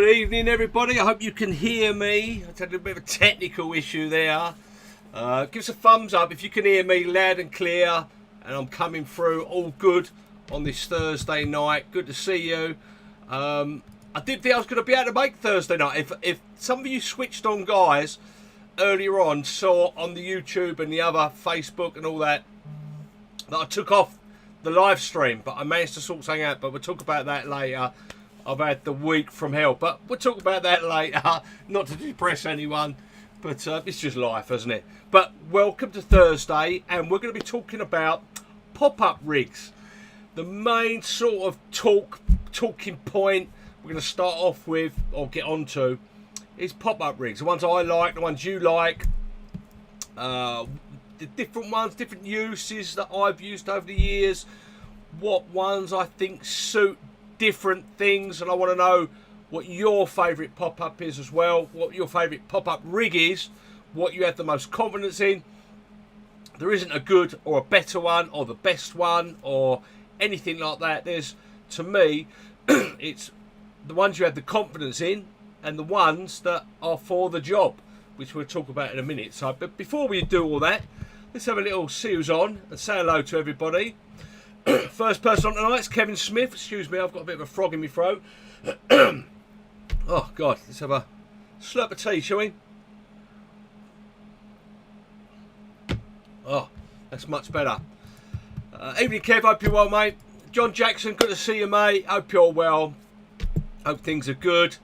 Good evening, everybody. I hope you can hear me. I had a bit of a technical issue there. Give us a thumbs up if you can hear me loud and clear, and I'm coming through all good on this Thursday night. Good to see you. I did think I was going to be able to make Thursday night. If some of you switched on, guys, earlier on, saw on the YouTube and the other Facebook and all that I took off the live stream, but I managed to sort something out. But we'll talk about that later. I've had the week from hell, but we'll talk about that later. Not to depress anyone, but it's just life, isn't it? But welcome to Thursday, and we're going to be talking about pop-up rigs. The main sort of talking point we're going to start off with, or get onto, is pop-up rigs. The ones I like, the ones you like, the different ones, different uses that I've used over the years, what ones I think suit different things, and I want to know what your favourite pop-up is as well, what your favourite pop-up rig is, what you have the most confidence in. There isn't a good or a better one or the best one or anything like that. There's, to me, it's the ones you have the confidence in and the ones that are for the job, which we'll talk about in a minute. So, but before we do all that, let's have a little seals on and say hello to everybody. First person on tonight is Kevin Smith. Excuse me, I've got a bit of a frog in my throat. Oh, God, let's have a slurp of tea, shall we? Oh, that's much better. Evening, Kev. Hope you're well, mate. John Jackson, good to see you, mate. Hope you're well. Hope things are good.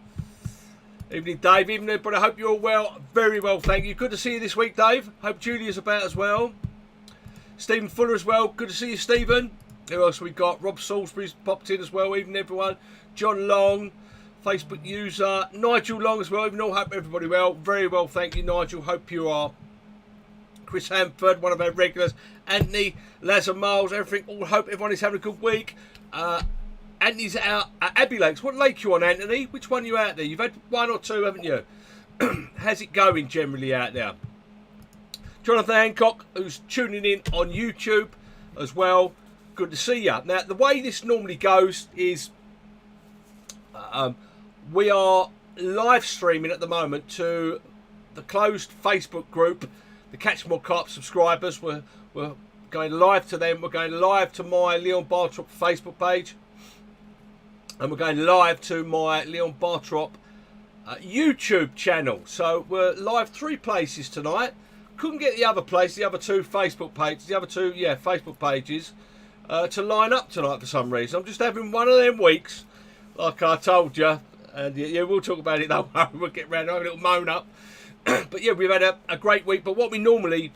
Evening, Dave. Evening, everybody. Hope you're all well. Very well, thank you. Good to see you this week, Dave. Hope Julia's about as well. Stephen Fuller as well. Good to see you, Stephen. Who else we got? Rob Salisbury's popped in as well. Evening, everyone. John Long, Facebook user. Nigel Long as well. Even all, hope everybody well. Very well, thank you, Nigel. Hope you are. Chris Hamford, one of our regulars. Anthony, Lazar Miles, everything. All hope everyone is having a good week. Anthony's out at Abbey Lakes. What lake you on, Anthony? Which one are you out there? You've had one or two, haven't you? How's it going generally out there? Jonathan Hancock, who's tuning in on YouTube as well. Good to see you. Now, the way this normally goes is we are live streaming at the moment to the closed Facebook group, the Catch More Carp subscribers. We're going live to them. We're going live to my Leon Bartropp Facebook page. And we're going live to my Leon Bartropp YouTube channel. So we're live 3 places tonight. Couldn't get the other place, the other 2 Facebook pages, Facebook pages to line up tonight for some reason. I'm just having one of them weeks, like I told you. And yeah, we'll talk about it though. We'll get round to have a little moan up. But yeah, we've had a great week. But what we normally,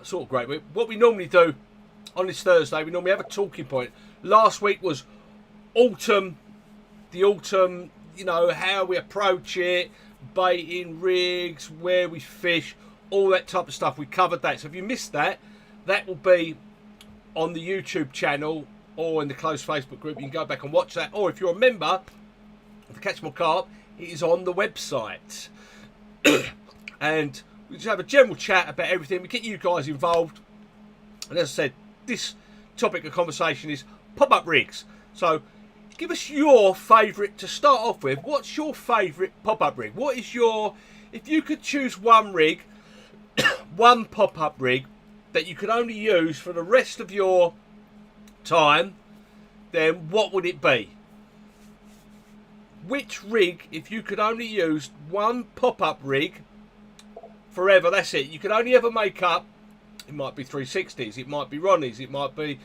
sort of great week, what we normally do on this Thursday, we normally have a talking point. Last week was autumn, the autumn, you know, how we approach it, baiting, rigs, where we fish, all that type of stuff. We covered that. So if you missed that, that will be on the YouTube channel or in the closed Facebook group. You can go back and watch that. Or if you're a member of the Catch More Carp, it is on the website. And we just have a general chat about everything. We get you guys involved. And as I said, this topic of conversation is pop-up rigs. So give us your favourite to start off with. What's your favourite pop-up rig? What is your, if you could choose one rig, one pop-up rig that you could only use for the rest of your time, then what would it be? Which rig, if you could only use one pop-up rig forever, that's it. You could only ever make up, it might be 360s, it might be Ronnie's, it might be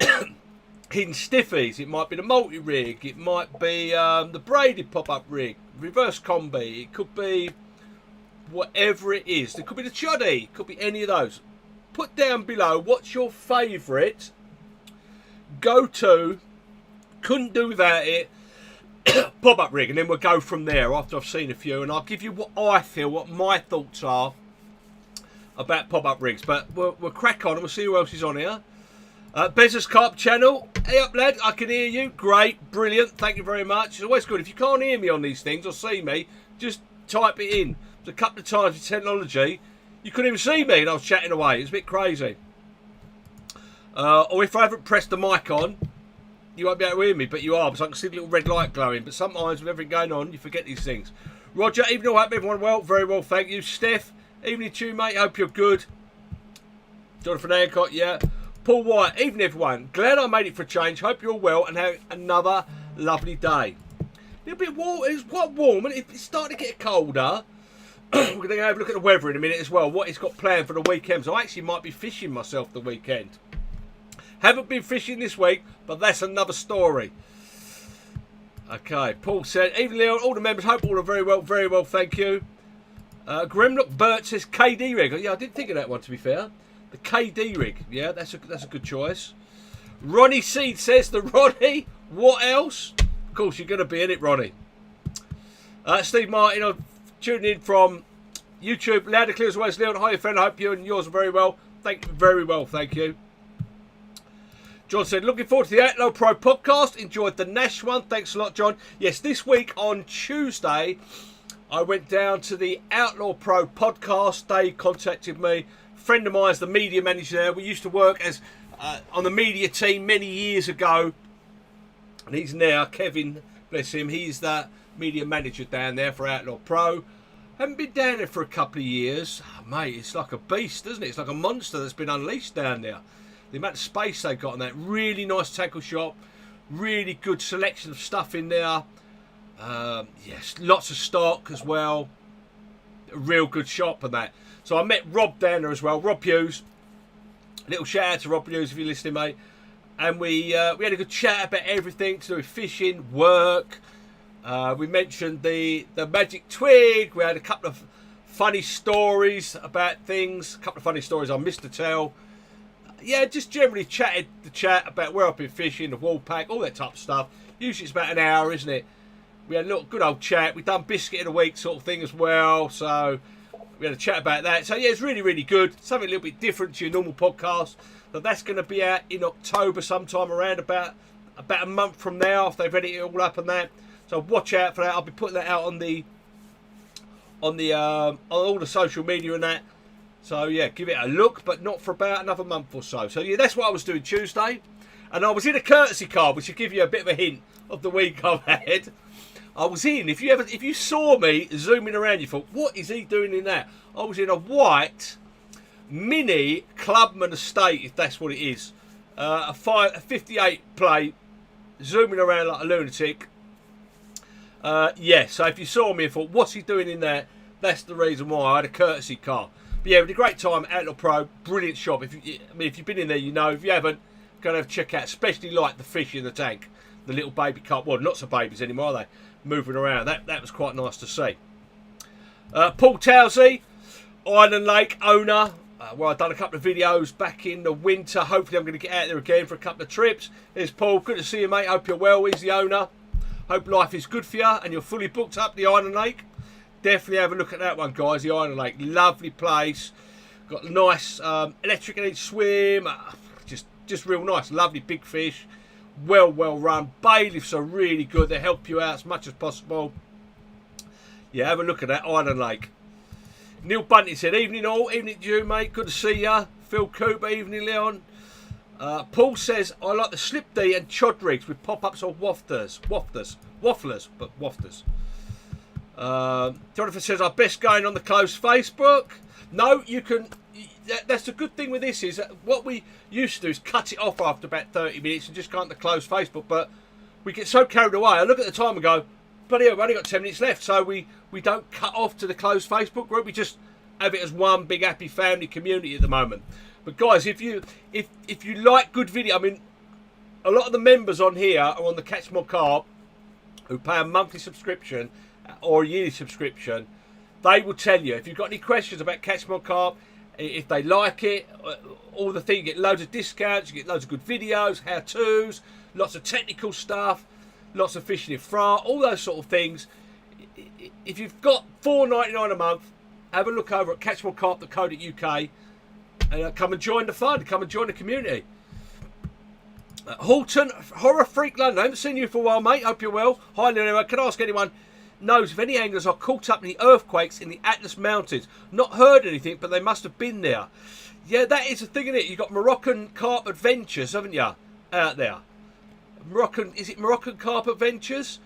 hidden stiffies, it might be the multi-rig, it might be the braided pop-up rig, reverse combi, it could be whatever it is. It could be the choddy, it could be any of those. Put down below what's your favourite go-to, couldn't do without it, pop-up rig, and then we'll go from there after I've seen a few, and I'll give you what I feel, what my thoughts are about pop-up rigs. But we'll crack on and we'll see who else is on here. Bezos Carp channel. Hey up, lad. I can hear you. Great. Brilliant. Thank you very much. It's always good. If you can't hear me on these things or see me, just type it in. A couple of times with technology, you couldn't even see me and I was chatting away. It's a bit crazy. Or if I haven't pressed the mic on, you won't be able to hear me, but you are, because I can see the little red light glowing. But sometimes with everything going on, you forget these things. Roger, evening all, hope everyone well. Very well, thank you. Steph, evening to you, mate. Hope you're good. Jonathan Hancock, yeah. Paul White, evening everyone. Glad I made it for a change. Hope you're all well and have another lovely day. A little bit warm. It's quite warm, and it's starting to get colder. We're going to have a look at the weather in a minute as well. What it's got planned for the weekend. So I actually might be fishing myself the weekend. Haven't been fishing this week, but that's another story. Okay, Paul said, evening Leon, all the members, hope all are very well, thank you. Grimlock Bert says KD rig. Yeah, I didn't think of that one, to be fair. The KD rig, yeah, that's a good choice. Ronnie Seed says, the Ronnie, what else? Of course, you're going to be in it, Ronnie. Steve Martin, I'm tuning in from YouTube, loud and clear as always, Leon. Hi, friend, I hope you and yours are very well. Thank you, very well, thank you. John said, looking forward to the Outlaw Pro podcast. Enjoyed the Nash one. Thanks a lot, John. Yes, this week on Tuesday, I went down to the Outlaw Pro podcast. They contacted me. A friend of mine is the media manager there. We used to work as on the media team many years ago. And he's now, Kevin, bless him, he's the media manager down there for Outlaw Pro. Haven't been down there for a couple of years. Oh, mate, it's like a beast, isn't it? It's like a monster that's been unleashed down there. The amount of space they've got on that. Really nice tackle shop. Really good selection of stuff in there. Yes, lots of stock as well. A real good shop and that. So I met Rob down there as well. Rob Hughes. A little shout out to Rob Hughes if you're listening, mate. And we had a good chat about everything to do with fishing, work. We mentioned the magic twig. We had a couple of funny stories about things. A couple of funny stories I missed to tell. Yeah, just generally chatted the chat about where I've been fishing, the wall pack, all that type of stuff. Usually it's about an hour, isn't it? We had a little good old chat. We've done biscuit in a week sort of thing as well. So we had a chat about that. So yeah, it's really, really good. Something a little bit different to your normal podcast. But that's going to be out in October sometime around about a month from now after they've edited it all up and that. So watch out for that. I'll be putting that out on all the social media and that. So, yeah, give it a look, but not for about another month or so. So, yeah, that's what I was doing Tuesday. And I was in a courtesy car, which will give you a bit of a hint of the week I've had. I was in, if you saw me zooming around, you thought, what is he doing in that? I was in a white Mini Clubman Estate, if that's what it is. A 58 plate, zooming around like a lunatic. Yeah, so if you saw me and thought, what's he doing in there? That's the reason why I had a courtesy car. But yeah, we had a great time at Outlaw Pro. Brilliant shop. If you've been in there, you know. If you haven't, go and have a check out. Especially like the fish in the tank. The little baby carp. Well, lots of babies anymore, are they? Moving around. That was quite nice to see. Paul Towsey, Island Lake owner. Well, I've done a couple of videos back in the winter. Hopefully I'm going to get out there again for a couple of trips. There's Paul. Good to see you, mate. Hope you're well. He's the owner. Hope life is good for you and you're fully booked up the Island Lake. Definitely have a look at that one, guys. The Island Lake, lovely place. Got nice electric in each swim. Just real nice, lovely big fish. Well run. Bailiffs are really good. They help you out as much as possible. Yeah, have a look at that Island Lake. Neil Bunting said, evening all, evening to you, mate. Good to see ya. Phil Cooper, evening, Leon. Paul says, I like the slip D and chod rigs with pop-ups or wafters. Jonathan says, our best going on the closed Facebook. No, you can. That's the good thing with this is that what we used to do is cut it off after about 30 minutes and just go on the closed Facebook. But we get so carried away. I look at the time and go, bloody hell, we've only got 10 minutes left. So we don't cut off to the closed Facebook group. We just have it as one big happy family community at the moment. But guys, if you like good video, I mean, a lot of the members on here are on the Catch More Carp who pay a monthly subscription or a yearly subscription. They will tell you if you've got any questions about Catch More Carp, if they like it, all the things, you get loads of discounts, you get loads of good videos, how-tos, lots of technical stuff, lots of fishing in front, all those sort of things. If you've got $4.99 a month, have a look over at catchmorecarp.co.uk and come and join the fun, come and join the community. Halton, Horror Freak London, I haven't seen you for a while, mate. Hope you're well. Hi, Leon. Can I ask anyone knows if any anglers are caught up in the earthquakes in the Atlas Mountains? Not heard anything, but they must have been there. Yeah, that is the thing, isn't it? You've got Moroccan Carp Adventures, haven't you, out there? Moroccan, is it Moroccan Carp Adventures?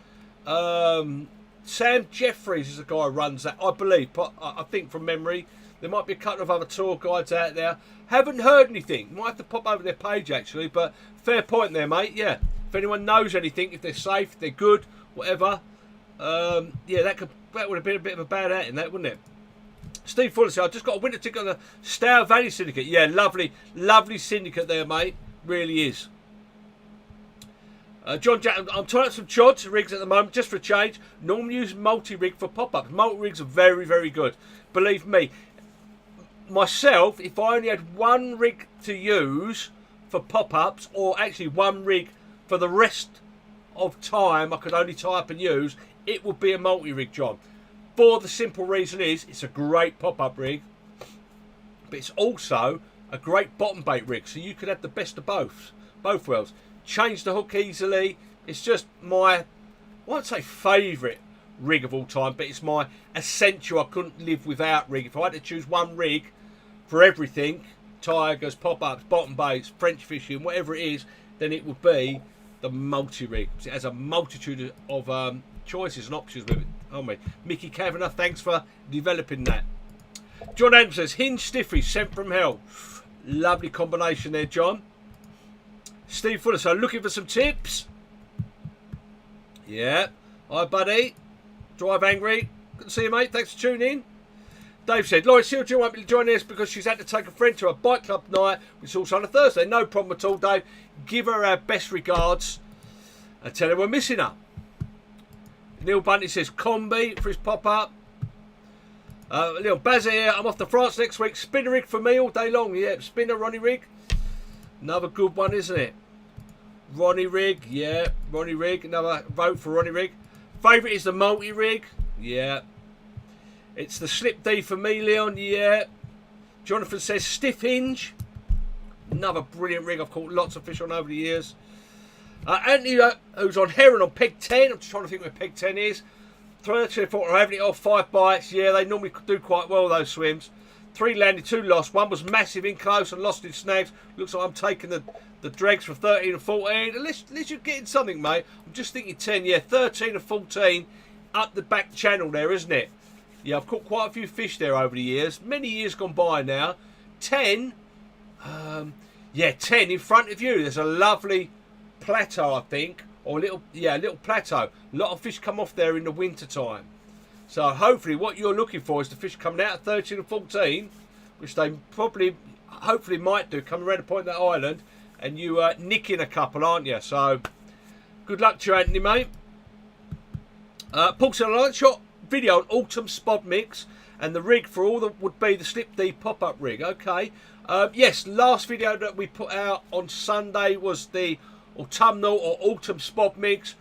Sam Jeffries is the guy who runs that, I believe. I think from memory. There might be a couple of other tour guides out there. Haven't heard anything. Might have to pop over their page actually, but fair point there, mate. Yeah. If anyone knows anything, if they're safe, if they're good, whatever. Yeah, that would have been a bit of a bad outing, that, wouldn't it? Steve Fuller said, I just got a winter ticket on the Stour Valley Syndicate. Yeah, lovely, lovely syndicate there, mate. Really is. John Jack, I'm trying out some chods rigs at the moment, just for a change. Normally use multi-rig for pop-ups. Multi-rigs are very, very good. Believe me. Myself, if I only had one rig to use for pop-ups, or actually one rig for the rest of time I could only tie up and use, it would be a multi-rig, John. For the simple reason is, it's a great pop-up rig, but it's also a great bottom bait rig, so you could have the best of both worlds. Change the hook easily. It's just my, I won't say favourite rig of all time, but it's my essential, I couldn't live without rig. If I had to choose one rig for everything, tigers, pop-ups, bottom baits, French fishing, whatever it is, then it would be the multi-rig. It has a multitude of choices and options with it. Oh me, Mickey Kavanagh, thanks for developing that. John Adams says, hinge stiffy, sent from hell. Lovely combination there, John. Steve Fuller, so looking for some tips? Yeah. Hi, buddy. Drive angry. Good to see you, mate. Thanks for tuning in. Dave said, Laurie Silja won't be joining us because she's had to take a friend to a bike club night, which is also on a Thursday. No problem at all, Dave. Give her our best regards and tell her we're missing her. Neil Bunty says, combi for his pop-up. Little Baz here. I'm off to France next week. Spinner rig for me all day long. Yeah, spinner, Ronnie rig. Another good one, isn't it? Ronnie rig. Yeah, Ronnie rig. Another vote for Ronnie rig. Favourite is the multi-rig. Yeah. It's the slip D for me, Leon. Yeah. Jonathan says stiff hinge. Another brilliant rig I've caught lots of fish on over the years. Anthony, who's on Heron on peg 10. I'm just trying to think where peg 10 is. 30, 40, I'm having it off 5 bites. Yeah, they normally do quite well, those swims. 3 landed, 2 lost. 1 was massive in close and lost in snags. Looks like I'm taking the dregs for 13 and 14. At least you're getting something, mate. I'm just thinking 10. Yeah, 13 and 14 up the back channel there, isn't it? Yeah, I've caught quite a few fish there over the years. Many years gone by now. 10. Yeah, 10 in front of you. There's a lovely plateau, I think, or a little plateau. A lot of fish come off there in the winter time. So hopefully what you're looking for is the fish coming out at 13 and 14, which they hopefully might do, coming around the point of that island, and you nicking a couple, aren't you? So good luck to you, Anthony, mate. Paul said, I like shot video on autumn spod mix, and the rig for all that would be the Slip D pop-up rig. Okay. Yes, last video that we put out on Sunday was the autumnal or autumn spod mix.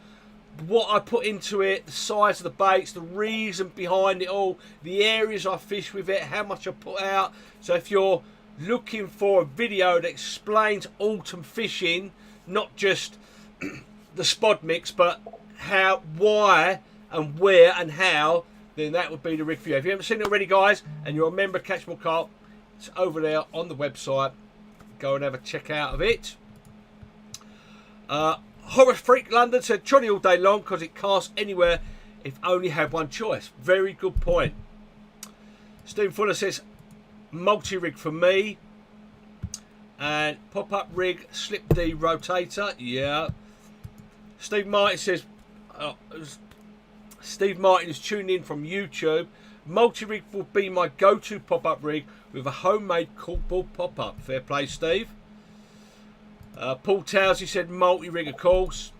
What I put into it, the size of the baits, the reason behind it all, the areas I fish with it, how much I put out. So if you're looking for a video that explains autumn fishing, not just the spod mix, but how, why and where and how, then that would be the rig for you. If you haven't seen it already, guys, and you're a member of Catch More Carp, it's over there on the website. Go and have a check out of it. Horror Freak London said, Johnny all day long because it casts anywhere if only had one choice. Very good point. Stephen Fuller says, multi-rig for me. And pop-up rig, Slip D rotator. Yeah. Steve Martin says, Steve Martin is tuning in from YouTube. Multi-rig will be my go-to pop-up rig with a homemade corkboard pop-up. Fair play, Steve. Paul Towers, he said multi-rig, of course.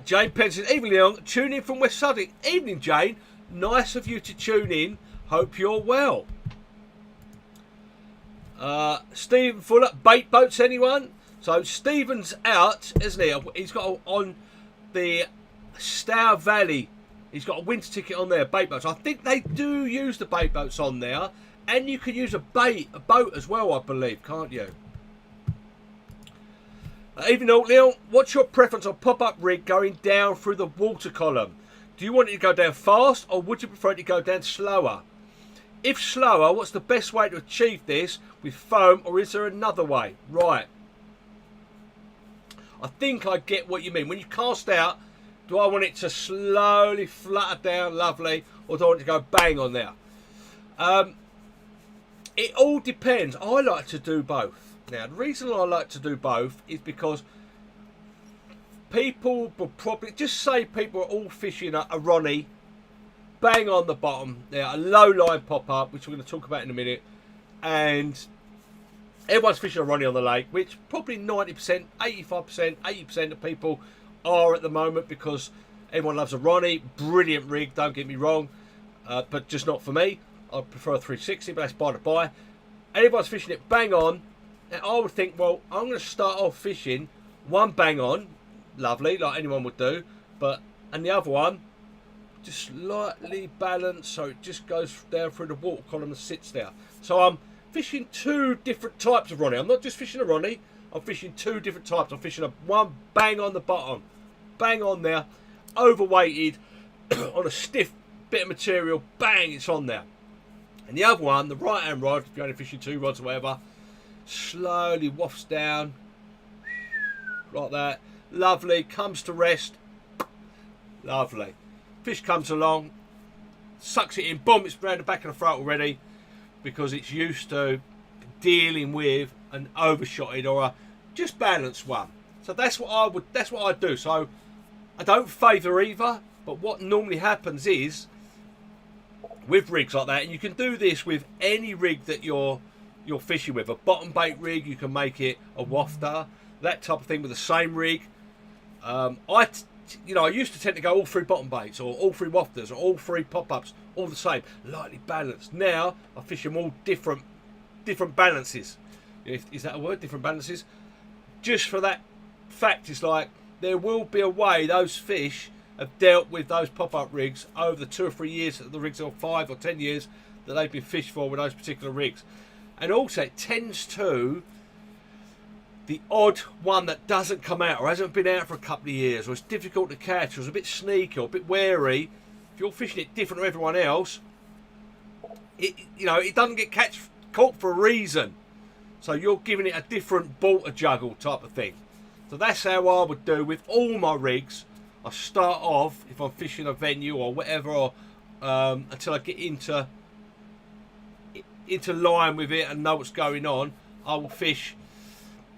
Jane Penn said, evening, Leon, tune in from West Sussex. Evening, Jane. Nice of you to tune in. Hope you're well. Stephen Fuller, bait boats, anyone? So Stephen's out, isn't he? He's got on the Stour Valley. He's got a winter ticket on there, bait boats. I think they do use the bait boats on there. And you can use a boat as well, I believe, can't you? Even though, Leon, what's your preference on pop-up rig going down through the water column? Do you want it to go down fast or would you prefer it to go down slower? If slower, what's the best way to achieve this with foam, or is there another way? Right. I think I get what you mean. When you cast out, do I want it to slowly flutter down, lovely, or do I want it to go bang on there? It all depends. I like to do both. Now, the reason I like to do both is because people will probably, just say people are all fishing a Ronnie, bang on the bottom, there, a low line pop up, which we're going to talk about in a minute, and everyone's fishing a Ronnie on the lake, which probably 90%, 85%, 80% of people are at the moment, because everyone loves a Ronnie. Brilliant rig, don't get me wrong, but just not for me. I prefer a 360, but that's by the by. Everyone's fishing it bang on, and I would think, well, I'm going to start off fishing one bang on, lovely, like anyone would do, and the other one just slightly balanced, so it just goes down through the water column and sits there. So I'm fishing two different types of Ronnie. I'm not just fishing a Ronnie, I'm fishing two different types. I'm fishing one bang on the bottom, bang on there, overweighted, on a stiff bit of material, bang, it's on there. And the other one, the right hand rod, if you're only fishing two rods or whatever, slowly wafts down, like that, lovely, comes to rest, lovely. Fish comes along, sucks it in, boom, it's around the back of the throat already, because it's used to dealing with an overshotted or a just balanced one. So that's what I do. So I don't favour either, but what normally happens is with rigs like that, and you can do this with any rig that you're fishing with, a bottom bait rig, you can make it a wafter, that type of thing with the same rig. I used to tend to go all three bottom baits, or all three wafters, or all three pop-ups, all the same, lightly balanced. Now I fish them all different balances. Is that a word? Different balances. Just for that fact, it's like there will be a way those fish have dealt with those pop-up rigs over the 2 or 3 years that the rigs, or 5 or 10 years that they've been fished for with those particular rigs. And also it tends to, the odd one that doesn't come out or hasn't been out for a couple of years, or it's difficult to catch, or it's a bit sneaky or a bit wary, if you're fishing it different to everyone else, it doesn't get caught for a reason. So you're giving it a different ball to juggle type of thing. So that's how I would do with all my rigs. I start off, if I'm fishing a venue or whatever, or until I get into line with it and know what's going on, I will fish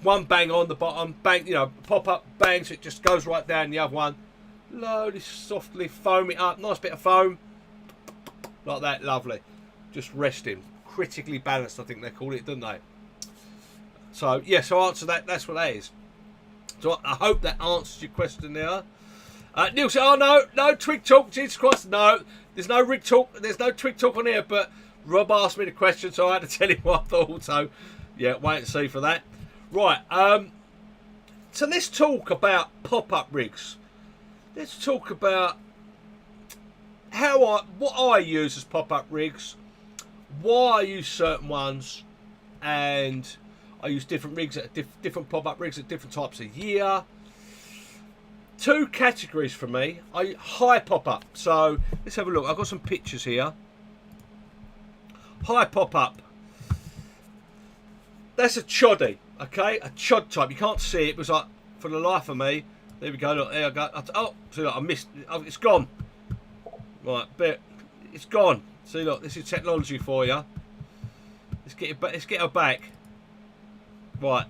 one bang on the bottom, bang, pop up, bang, so it just goes right down. The other one, slowly, softly foam it up, nice bit of foam, like that, lovely. Just resting, critically balanced, I think they call it, don't they? So yeah, so answer that. That's what that is. So I hope that answers your question there. Neil said, "Oh no twig talk, Jesus Christ, no. There's no rig talk. There's no twig talk on here." But Rob asked me the question, so I had to tell him what I thought. So yeah, wait and see for that. Right. So let's talk about pop-up rigs. Let's talk about what I use as pop-up rigs, why I use certain ones, and I use different rigs at different pop-up rigs at different types of year. Two categories for me. High pop-up. So let's have a look. I've got some pictures here. High pop-up. That's a choddy, okay? A chod type. You can't see it. It was like, for the life of me. There we go. Look, there I go. Oh, see, look, I missed. Oh, it's gone. Right, it's gone. See, look, this is technology for you. Let's get it back. Let's get her back. Right,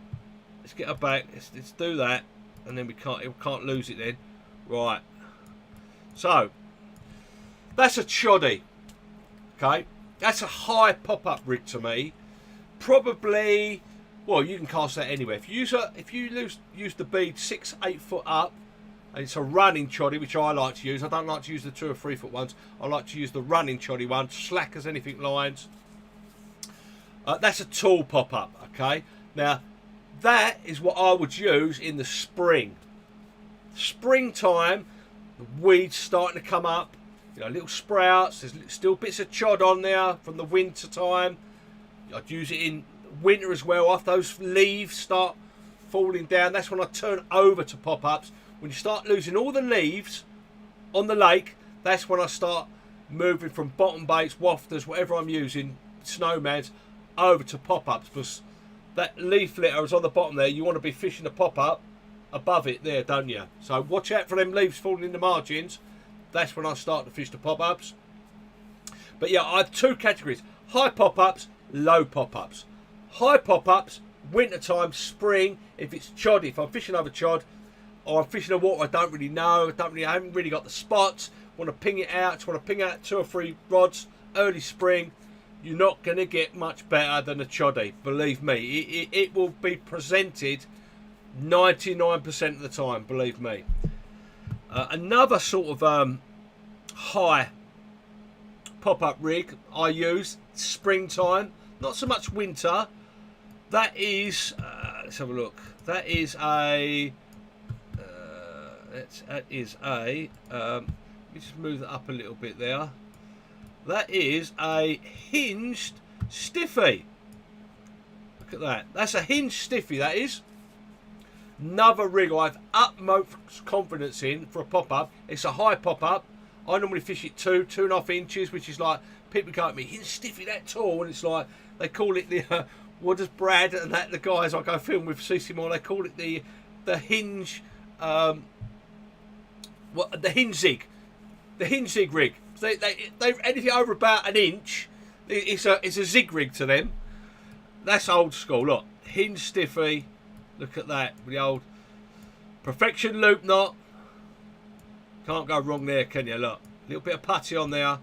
let's get her back. Let's do that, and then we can't lose it then. Right. So that's a choddy. Okay, that's a high pop-up rig to me. Probably, well, you can cast that anywhere. If you use the bead 6-8 foot up, and it's a running choddy, which I like to use. I don't like to use the 2 or 3 foot ones. I like to use the running choddy one, slack as anything lines. That's a tall pop-up. Okay. Now, that is what I would use in the spring. Springtime, the weeds starting to come up, little sprouts, there's still bits of chod on there from the winter time. I'd use it in winter as well. After those leaves start falling down, that's when I turn over to pop-ups. When you start losing all the leaves on the lake, that's when I start moving from bottom baits, wafters, whatever I'm using, snowmans, over to pop-ups, because that leaf litter is on the bottom there. You want to be fishing a pop-up above it there, don't you? So watch out for them leaves falling in the margins. That's when I start to fish the pop-ups. But yeah, I have two categories: high pop-ups, low pop-ups. High pop-ups, wintertime, spring. If it's chod, if I'm fishing over chod, or I'm fishing a water I don't really know, I haven't really got the spots, want to ping it out, just want to ping out 2 or 3 rods, early spring, you're not going to get much better than a choddy. Believe me, it will be presented 99% of the time, believe me. Another sort of high pop-up rig I use, springtime, not so much winter. That is, let's have a look. That is a, let me just move that up a little bit there. That is a hinged stiffy. Look at that. That's a hinged stiffy, that is. Another rig I have utmost confidence in for a pop-up. It's a high pop-up. I normally fish it 2.5 inches, which is like, people go at me, hinged stiffy that tall, and it's like, they call it the, what does Brad and that, the guys I go film with CC Moore, they call it the hinge, the hinge zig. The hinge zig rig. They anything over about an inch, it's a zig rig to them. That's old school. Look, hinge stiffy. Look at that with the old perfection loop knot. Can't go wrong there, can you? Look, a little bit of putty on there.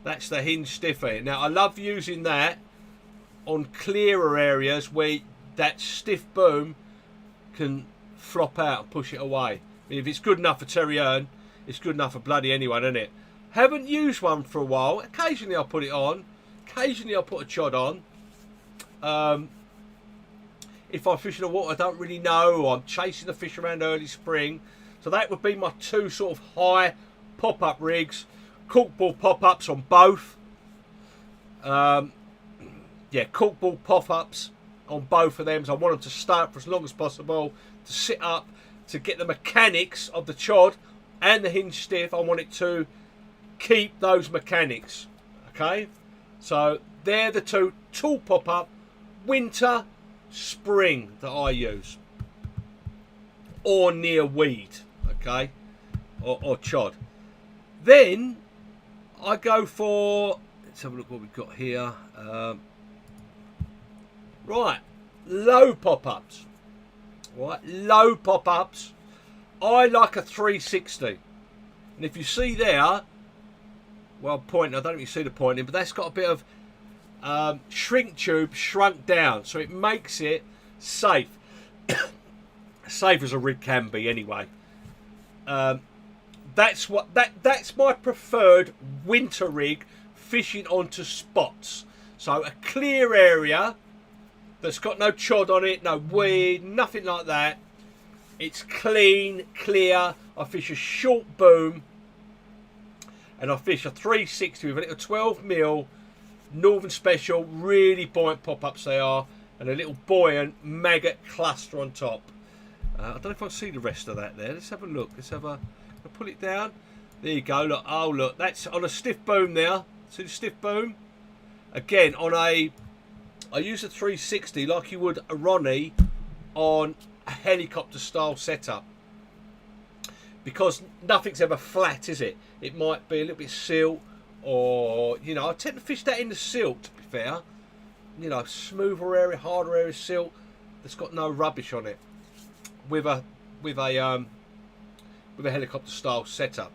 That's the hinge stiffy. Now I love using that on clearer areas where that stiff boom can flop out and push it away. I mean, if it's good enough for Terry Earn, it's good enough for bloody anyone, isn't it? Haven't used one for a while. Occasionally I'll put it on. Occasionally I'll put a chod on. If I'm fishing a water I don't really know, or I'm chasing the fish around early spring. So that would be my 2 sort of high pop-up rigs. Corkball pop-ups on both. Yeah, corkball pop-ups on both of them. So I want them to stay up for as long as possible, to sit up, to get the mechanics of the chod and the hinge stiff. I want it to keep those mechanics. Okay, so they're the 2 tall pop-up, winter, spring, that I use, or near weed. Okay, or chod. Then I go for, let's have a look what we've got here. Right, low pop-ups. Right, low pop-ups. I like a 360. And if you see there, well, pointing, I don't know if you see the pointing, but that's got a bit of shrink tube shrunk down, so it makes it safe. Safe as a rig can be, anyway. That's my preferred winter rig, fishing onto spots. So a clear area that's got no chod on it, no weed, nothing like that. It's clean, clear. I fish a short boom, and I fish a 360 with a little 12mm Northern Special, really buoyant pop-ups they are, and a little buoyant maggot cluster on top. I don't know if I can see the rest of that there. Let's have a look. Let's have a, I'll pull it down. There you go. Look, oh look, that's on a stiff boom there. See the stiff boom? Again, on a, I use a 360 like you would a Ronnie on a helicopter style setup, because nothing's ever flat, is it? It might be a little bit silt, or, you know, I tend to fish that in the silt, to be fair. You know, smoother area, harder area silt that's got no rubbish on it, with a helicopter style setup.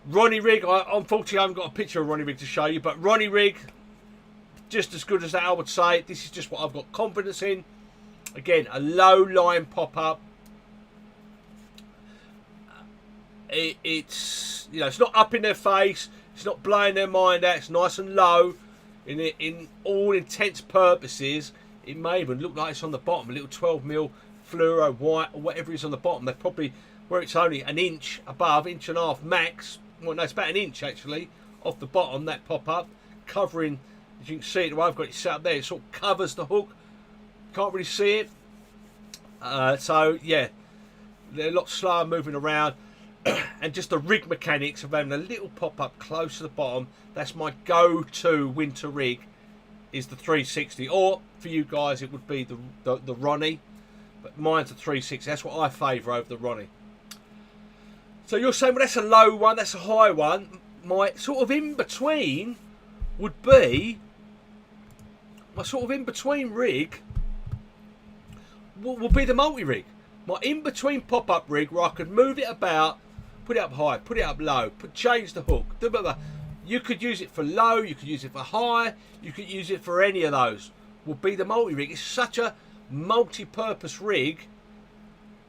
Ronnie rig, unfortunately I haven't got a picture of Ronnie rig to show you, but Ronnie rig, just as good as that, I would say. This is just what I've got confidence in. Again, a low line pop-up. It's, you know, it's not up in their face, it's not blowing their mind out, it's nice and low. In all intents purposes, it may even look like it's on the bottom, a little 12mm fluoro white or whatever is on the bottom. They're probably, where it's only an inch above, inch and a half max, well no, it's about an inch actually off the bottom, that pop-up, covering, as you can see it the way I've got it set up there, it sort of covers the hook, can't really see it. So yeah, they're a lot slower moving around. And just the rig mechanics of having a little pop-up close to the bottom, that's my go-to winter rig, is the 360. Or for you guys it would be the Ronnie. but mine's a 360. That's what I favour over the Ronnie. So you're saying, well, that's a low one, that's a high one. My sort of in between would be, my sort of in between rig will be the multi rig. My in between pop up rig where I could move it about, put it up high, put it up low, change the hook. You could use it for low, you could use it for high, you could use it for any of those. Will be the multi rig. It's such a multi-purpose rig,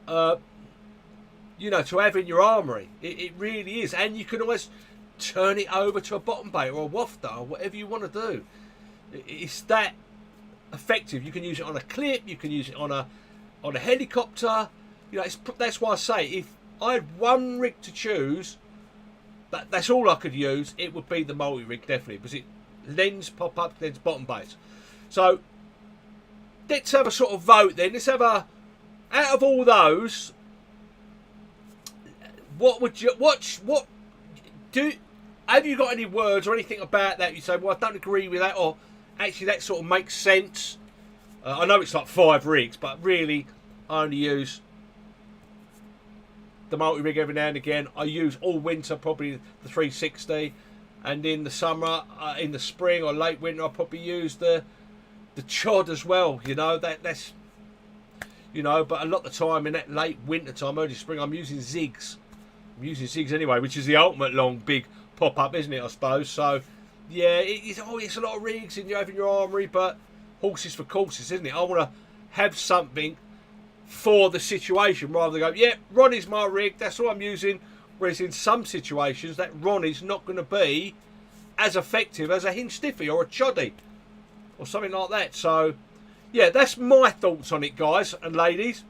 you know, to have in your armoury. It really is, and you can always turn it over to a bottom bait or a wafter or whatever you want to do. It's that effective. You can use it on a clip, you can use it on a helicopter. You know, that's why I say if I had one rig to choose, that's all I could use. It would be the multi rig, definitely, because it lends pop up, lends bottom baits. So let's have a sort of vote then. Let's have a, out of all those, what would you have you got any words or anything about that you say, well, I don't agree with that, or actually that sort of makes sense? I know it's like 5 rigs, but really I only use the multi-rig every now and again. I use all winter probably the 360, and in the summer, in the spring or late winter, I probably use the chod as well. You know, that's, you know, but a lot of the time in that late winter time, early spring, I'm using zigs. I'm using zigs anyway, which is the ultimate long big pop up, isn't it, I suppose? So yeah, it's a lot of rigs and you have in your armoury, but horses for courses, isn't it? I want to have something for the situation rather than go, yeah, Ronnie's my rig, that's all I'm using. Whereas in some situations, that Ronnie's not going to be as effective as a hinge stiffy or a choddy or something like that. So yeah, that's my thoughts on it, guys and ladies.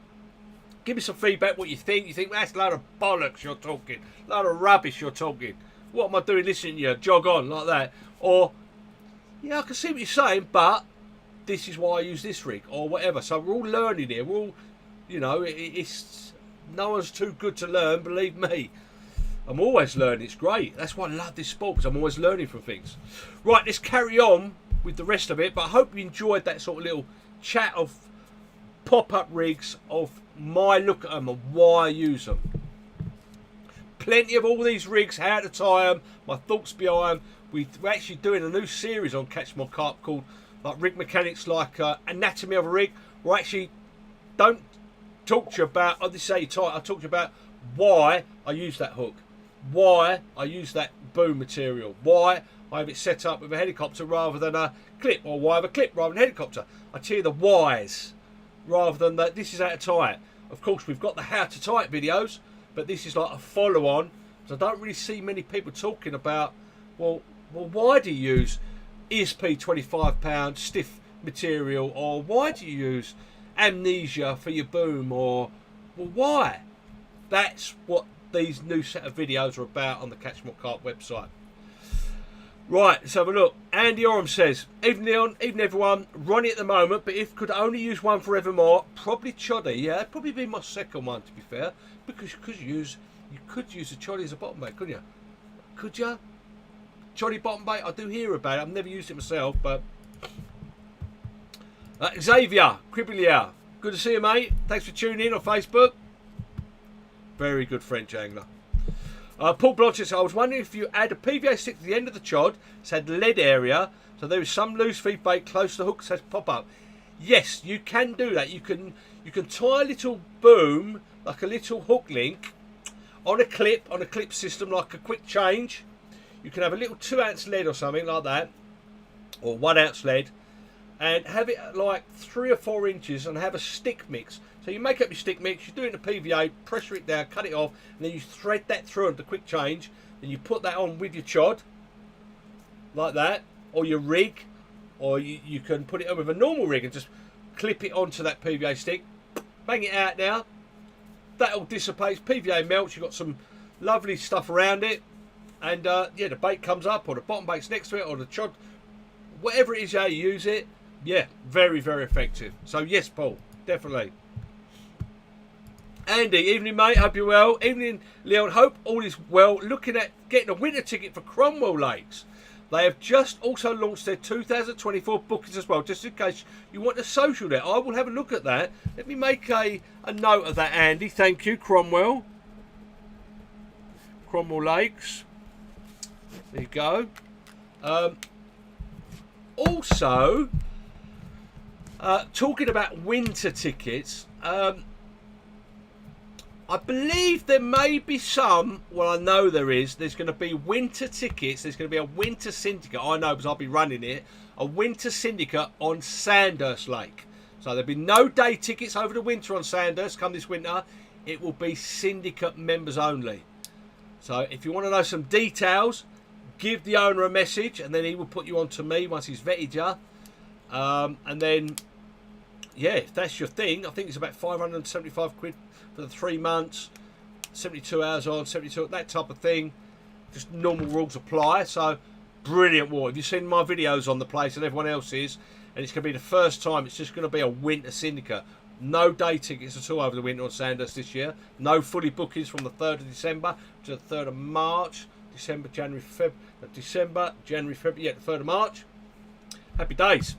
Give me some feedback, what you think. You think that's a load of bollocks you're talking, a load of rubbish you're talking. What am I doing listening to you jog on like that? Or, yeah, I can see what you're saying, but this is why I use this rig or whatever. So we're all learning here. We're all, you know, it's no one's too good to learn, believe me. I'm always learning. It's great. That's why I love this sport, because I'm always learning from things. Right, let's carry on with the rest of it. But I hope you enjoyed that sort of little chat of pop-up rigs, of my look at them and why I use them. Plenty of all these rigs, how to tie them, my thoughts behind them. We're actually doing a new series on Catch My Carp called like Rig Mechanics, like Anatomy of a Rig. We actually don't talk to you about, oh, this is how you tie it. I talk to you about why I use that hook, why I use that boom material, why I have it set up with a helicopter rather than a clip, or why I have a clip rather than a helicopter. I tell you the whys rather than that. This is how to tie it. Of course, we've got the how to tie it videos, but this is like a follow-on. So I don't really see many people talking about, well, why do you use ESP 25-pound stiff material, or why do you use amnesia for your boom, or well, why? That's what these new set of videos are about on the Catch My Carp website. Right, let's have a look. Andy Oram says, evening Leon, evening everyone, Ronnie at the moment, but if could only use one forevermore, probably choddy. Yeah, that'd probably be my second one, to be fair, because you could use a choddy as a bottom bait, couldn't you? Could you? Choddy bottom bait, I do hear about it. I've never used it myself, but Xavier Cribilier, good to see you, mate. Thanks for tuning in on Facebook. Very good French angler. Paul Blanchett, I was wondering if you add a PVA stick to the end of the chod, it's had lead area, so there is some loose feed bait close to the hook, says pop up. Yes, you can do that. You can tie a little boom, like a little hook link, on a clip system, like a quick change. You can have a little 2-ounce lead or something like that, or 1-ounce lead, and have it like 3 or 4 inches and have a stick mix. So you make up your stick mix, you do it in a PVA, pressure it down, cut it off, and then you thread that through on the quick change, and you put that on with your chod, like that, or your rig, or you can put it on with a normal rig and just clip it onto that PVA stick, bang it out now, that all dissipates, PVA melts, you've got some lovely stuff around it, and yeah, the bait comes up, or the bottom bait's next to it, or the chod, whatever it is how you use it, yeah, very, very effective. So yes, Paul, definitely. Andy, evening mate, hope you're well. Evening Leon, hope all is well. Looking at getting a winter ticket for Cromwell Lakes. They have just also launched their 2024 bookings as well, just in case you want a social there. I will have a look at that. Let me make a note of that, Andy. Thank you, Cromwell. Cromwell Lakes. There you go. Also, talking about winter tickets, I believe there may be some, well I know there is, there's going to be winter tickets, there's going to be a winter syndicate, I know because I'll be running it, a winter syndicate on Sandhurst Lake. So there'll be no day tickets over the winter on Sandhurst come this winter, it will be syndicate members only. So if you want to know some details, give the owner a message and then he will put you on to me once he's vetted you. And then, yeah, if that's your thing, I think it's about 575 quid for the 3 months, 72 hours on, 72, that type of thing. Just normal rules apply. So, brilliant water. If you've seen my videos on the place and everyone else's, and it's going to be the first time, it's just going to be a winter syndicate. No day tickets at all over the winter on Sandhurst this year. No fully bookings from the 3rd of December to the 3rd of March. December, January, February, yeah, the 3rd of March. Happy days.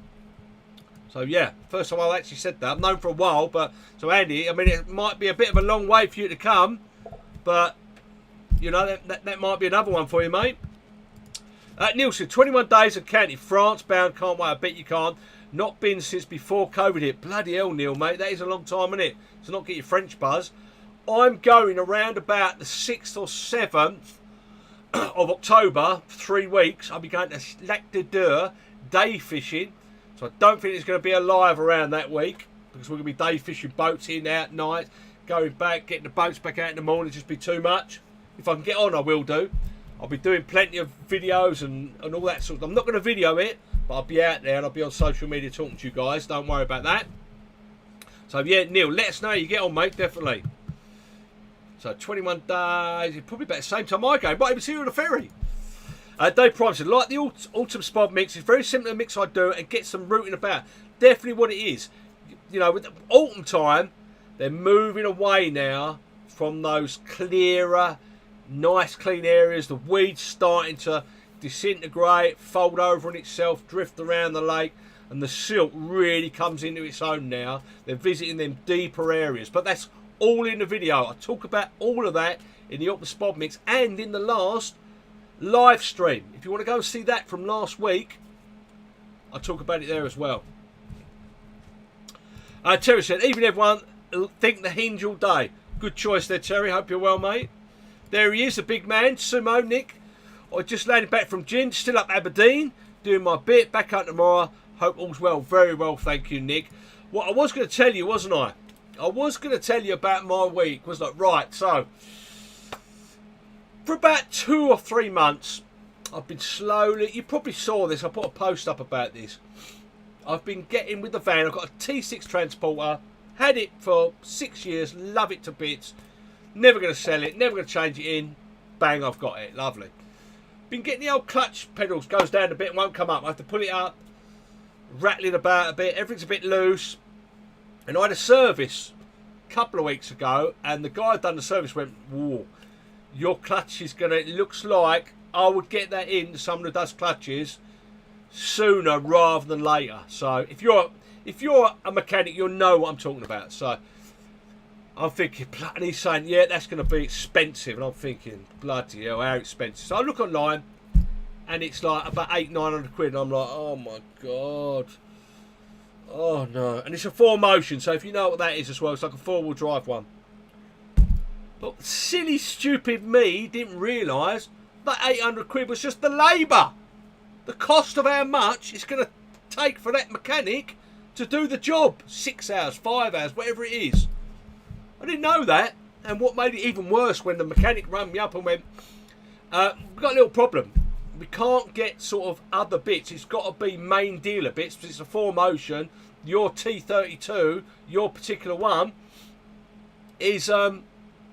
So yeah, first time I've actually said that. I've known for a while, but so Andy, I mean, it might be a bit of a long way for you to come, but you know that might be another one for you, mate. Nielsen, 21 days of county, France bound. Can't wait. I bet you can't. Not been since before COVID hit. Bloody hell, Neil, mate. That is a long time, isn't it? To not get your French buzz. I'm going around about the 6th or 7th of October, 3 weeks. I'll be going to Lac de Deux, day fishing. So I don't think it's going to be alive around that week because we're going to be day fishing, boats in, out, night, going back, getting the boats back out in the morning, just be too much. If I can get on, I will do. I'll be doing plenty of videos and all that sort of stuff. I'm not going to video it, but I'll be out there and I'll be on social media talking to you guys. Don't worry about that. So yeah, Neil, let us know how you get on, mate, definitely. So 21 days, probably about the same time I go. Might even see you on a ferry. Dave Prime said, like the autumn spot mix, it's very similar to the mix I do and get some rooting about. Definitely what it is. You know, with the autumn time, they're moving away now from those clearer, nice clean areas. The weeds starting to disintegrate, fold over on itself, drift around the lake, and the silt really comes into its own now. They're visiting them deeper areas. But that's all in the video. I talk about all of that in the autumn spot mix and in the last live stream. If you want to go and see that from last week, I'll talk about it there as well. Terry said, even everyone think the hinge all day. Good choice there, Terry. Hope you're well, mate. There he is, the big man, Sumo Nick. I just landed back from Gin, still up Aberdeen, doing my bit, back out tomorrow. Hope all's well. Very well, thank you, Nick. What I was going to tell you, wasn't I? I was going to tell you about my week. Was like, right, so for about 2 or 3 months, I've been slowly, you probably saw this, I put a post up about this. I've been getting with the van. I've got a T6 transporter, had it for 6 years, love it to bits. Never going to sell it, never going to change it in. Bang, I've got it, lovely. Been getting the old clutch pedals, goes down a bit and won't come up. I have to pull it up, rattling about a bit, everything's a bit loose. And I had a service a couple of weeks ago, and the guy who done the service went, whoa, your clutch is going to, it looks like I would get that in to someone who does clutches sooner rather than later. So if you're a mechanic, you'll know what I'm talking about. So I'm thinking, and he's saying, yeah, that's going to be expensive. And I'm thinking, bloody hell, how expensive. So I look online, and it's like about 800-900 quid. And I'm like, oh my God. Oh no. And it's a 4Motion. So if you know what that is as well, it's like a 4-wheel drive one. But silly, stupid me didn't realise that 800 quid was just the labour. The cost of how much it's going to take for that mechanic to do the job. 6 hours, 5 hours, whatever it is. I didn't know that. And what made it even worse when the mechanic rang me up and went, we've got a little problem. We can't get sort of other bits. It's got to be main dealer bits because it's a 4Motion. Your T32, your particular one, is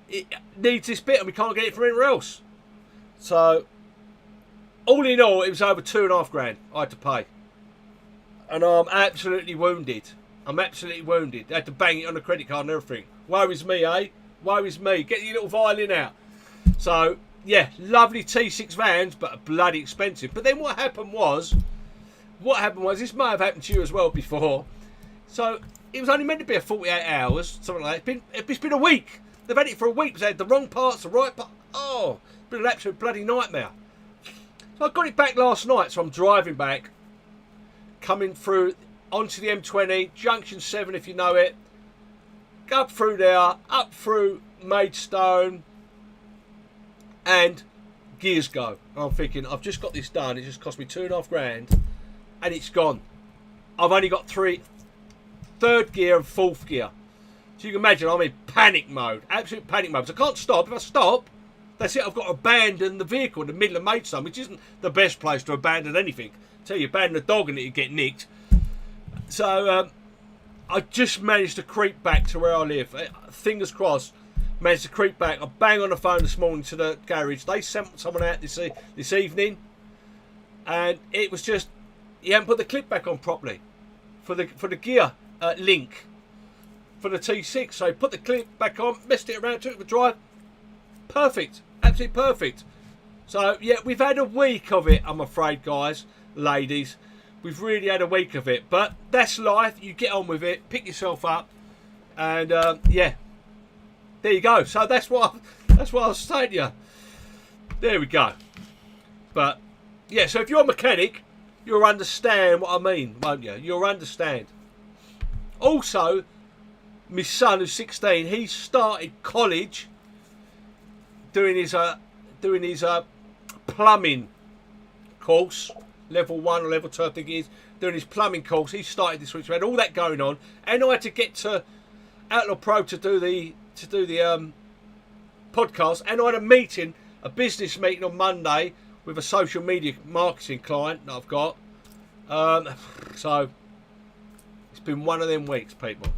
it needs this bit and we can't get it from anywhere else. So all in all, it was over 2.5 grand I had to pay. And I'm absolutely wounded. I'm absolutely wounded. I had to bang it on the credit card and everything. Woe is me, eh? Woe is me. Get your little violin out. So yeah, lovely T6 vans, but bloody expensive. But then what happened was, this may have happened to you as well before. So it was only meant to be a 48 hours, something like that. It's been a week. They've had it for a week. They had the wrong parts, the right part. Oh, it's been an absolute bloody nightmare. So I got it back last night. So I'm driving back, coming through onto the M20, Junction 7 if you know it. Up through there, up through Maidstone, and gears go. I'm thinking, I've just got this done. It just cost me £2.5 grand, and it's gone. I've only got third gear and fourth gear. So you can imagine I'm in panic mode, absolute panic mode. So I can't stop. If I stop, that's it. I've got to abandon the vehicle in the middle of Maidstone, which isn't the best place to abandon anything. Tell you, abandon a dog and it'd get nicked. So I just managed to creep back to where I live. Fingers crossed. Managed to creep back. I bang on the phone this morning to the garage. They sent someone out this evening, and it was just he hadn't put the clip back on properly for the gear link for the T6. So he put the clip back on, messed it around, took it for a drive. Perfect, absolutely perfect. So yeah, we've had a week of it. I'm afraid, guys, ladies, we've really had a week of it. But that's life. You get on with it, pick yourself up, and yeah. There you go. So that's what I was saying to you. There we go. But yeah, so if you're a mechanic, you'll understand what I mean, won't you? You'll understand. Also, my son who's 16, he started college doing his plumbing course, level 1 or level 2, I think it is. Doing his plumbing course. He started this week. So we had all that going on, and I had to get to Outlaw Pro to do the podcast, and I had a business meeting on Monday with a social media marketing client that I've got. So it's been one of them weeks, people.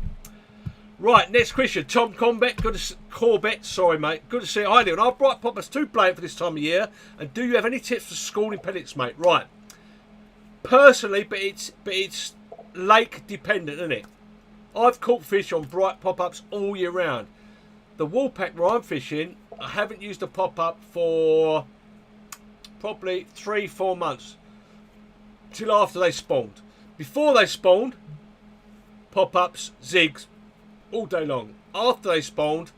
Right, next question. Tom Corbett, sorry mate, good to see you. Hi Leon, our bright poppers too blatant for this time of year, and do you have any tips for schooling pellets, mate? Right, personally, but it's lake dependent, isn't it? I've caught fish on bright pop-ups all year round. The Woolpack where I'm fishing, I haven't used a pop-up for probably 3-4 months. Till after they spawned. Before they spawned, pop-ups, zigs, all day long. After they spawned,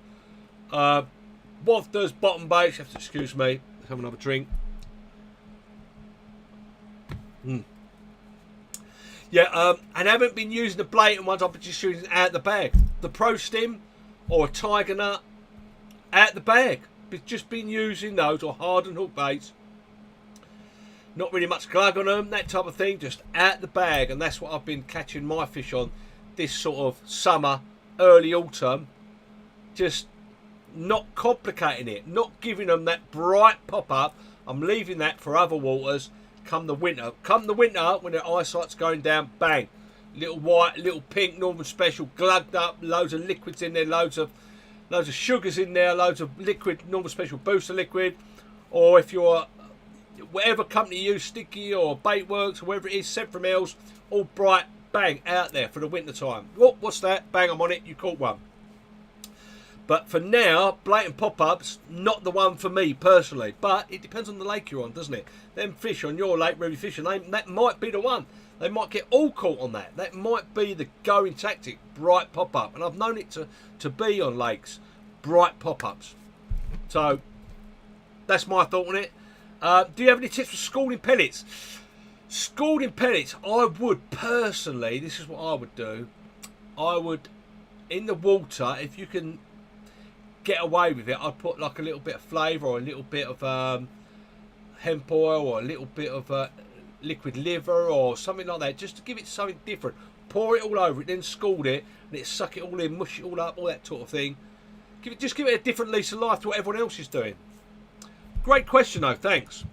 wafters, bottom baits, you have to excuse me, let's have another drink. Yeah, and haven't been using the blatant ones, I've been just using out the bag. The Pro Stim or a Tiger Nut out the bag. Just been using those, or hardened hook baits. Not really much glug on them, that type of thing, just out the bag. And that's what I've been catching my fish on this sort of summer, early autumn. Just not complicating it, not giving them that bright pop-up. I'm leaving that for other waters. Come the winter, when their eyesight's going down, bang, little white, little pink, Northern Special, glugged up, loads of liquids in there, loads of sugars in there, loads of liquid, Northern Special booster liquid, or if you're whatever company you use, Sticky or Baitworks or whatever it is, sent from Els, all bright, bang, out there for the winter time. What's that? Bang, I'm on it. You caught one. But for now, blatant pop-ups, not the one for me personally. But it depends on the lake you're on, doesn't it? Them fish on your lake, where you're fishing, that might be the one. They might get all caught on that. That might be the going tactic, bright pop-up. And I've known it to be on lakes, bright pop-ups. So that's my thought on it. Do you have any tips for scalding pellets? Scalding pellets, I would personally, this is what I would do. I would, in the water, if you can get away with it, I'd put like a little bit of flavour or a little bit of hemp oil or a little bit of liquid liver or something like that, just to give it something different. Pour it all over it, then scald it, and it suck it all in, mush it all up, all that sort of thing. Just give it a different lease of life to what everyone else is doing. Great question though, thanks.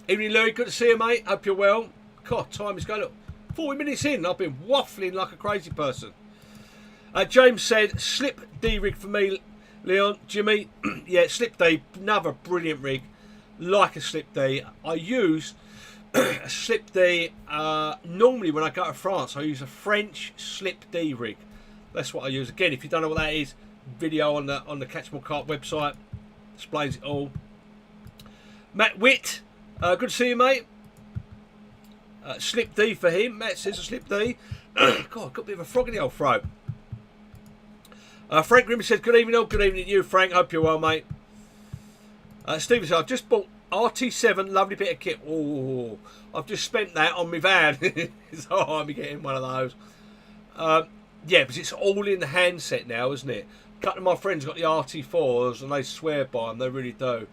Evening Louis, good to see you mate, hope you're well. God, time is going up. 40 minutes in, I've been waffling like a crazy person. James said, slip D rig for me, Leon. Jimmy, yeah, slip D, another brilliant rig. Like a slip D. I use a slip D, normally when I go to France, I use a French slip D rig. That's what I use. Again, if you don't know what that is, video on the Catch More Carp website. Explains it all. Matt Witt, good to see you, mate. Slip D for him. Matt says a slip D. God, I've got a bit of a frog in the old throat. Frank Grimmy says, good evening, all. Good evening to you, Frank. Hope you're well, mate. Stephen says, I've just bought RT7, lovely bit of kit. Oh, I've just spent that on my van. So I'll be getting one of those. Yeah, because it's all in the handset now, isn't it? A couple of my friends got the RT4s and they swear by them, they really do.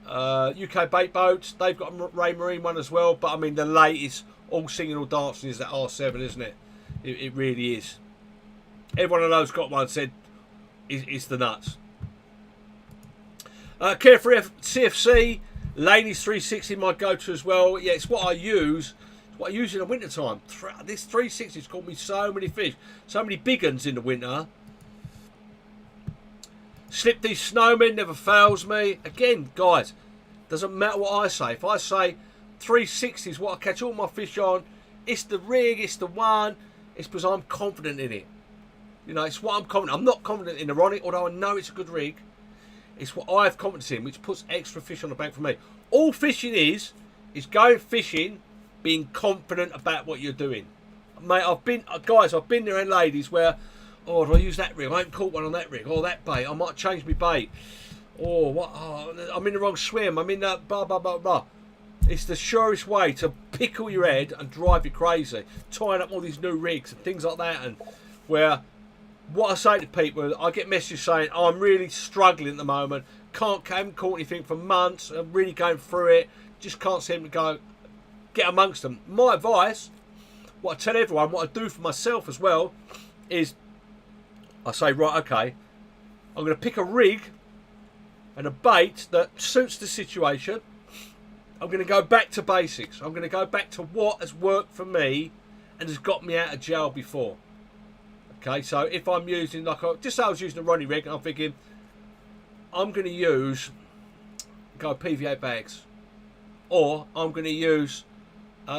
UK Bait Boats, they've got a Ray Marine one as well, but I mean the latest, all singing, all dancing is that R7, isn't it? It really is. Everyone I know's got one said it's the nuts. Carefree CFC, Laney's 360 my go-to as well. Yeah, it's what I use. It's what I use in the winter time. This 360's caught me so many fish, so many big uns in the winter. Slip these snowmen never fails me. Again, guys, doesn't matter what I say. If I say 360 is what I catch all my fish on, it's the rig, it's the one. It's because I'm confident in it. You know, it's what I'm confident. I'm not confident in the Ronnie, although I know it's a good rig. It's what I have confidence in, which puts extra fish on the bank for me. All fishing is going fishing, being confident about what you're doing. Mate, I've been there and ladies where, oh, do I use that rig? I haven't caught one on that rig. Or that bait. I might change my bait. Or what? Oh, I'm in the wrong swim. I'm in that blah, blah, blah, blah. It's the surest way to pickle your head and drive you crazy. Tying up all these new rigs and things like that. And where what I say to people, I get messages saying, oh, I'm really struggling at the moment. Haven't caught anything for months. I'm really going through it. Just can't seem to go get amongst them. My advice, what I tell everyone, what I do for myself as well, is I say, right, okay, I'm going to pick a rig and a bait that suits the situation. I'm going to go back to basics. I'm going to go back to what has worked for me and has got me out of jail before. Okay, so if I'm using, just say I was using a Ronnie rig, and I'm thinking, I'm going to use, PVA bags. Or I'm going to use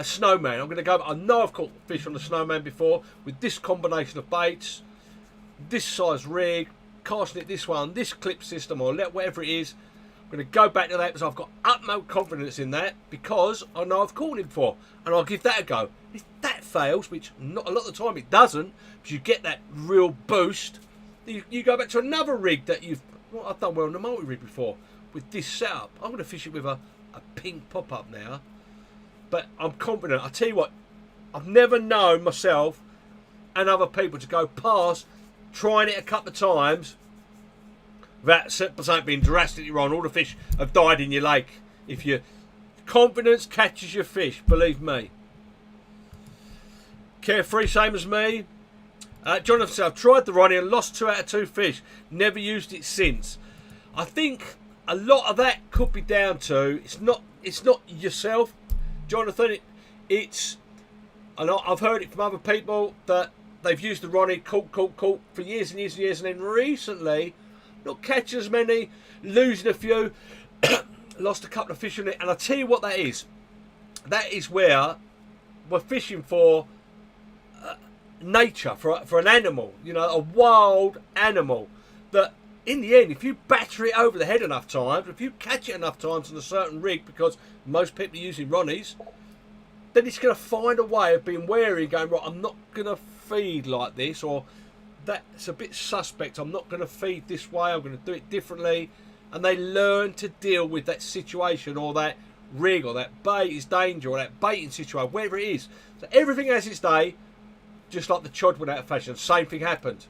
Snowman. I'm going to go, I know I've caught fish on the Snowman before with this combination of baits, this size rig, casting it this one, this clip system, or whatever it is. I'm going to go back to that because I've got utmost confidence in that because I know I've caught him before, and I'll give that a go. If that fails, which not a lot of the time it doesn't, because you get that real boost, you go back to another rig that I've done well on the multi-rig before with this setup. I'm going to fish it with a pink pop-up now, but I'm confident. I tell you what, I've never known myself and other people to go past trying it a couple of times without something being drastically wrong. All the fish have died in your lake. If your confidence catches your fish, believe me. Carefree, same as me. Jonathan said, I've tried the Ronnie and lost 2 out of 2 fish. Never used it since. I think a lot of that could be down to, it's not yourself, Jonathan. And I've heard it from other people that they've used the Ronnie, caught for years and years and years, and then recently, not catching as many, losing a few, lost a couple of fish on it. And I tell you what that is. That is where we're fishing for nature, for an animal, you know, a wild animal that in the end, if you batter it over the head enough times, if you catch it enough times on a certain rig, because most people are using Ronnies, then it's going to find a way of being wary and going, right, I'm not going to feed like this, or that's a bit suspect, I'm not going to feed this way, I'm going to do it differently. And they learn to deal with that situation, or that rig, or that bait is danger, or that baiting situation, whatever it is. So everything has its day. Just like the chod went out of fashion, same thing happened.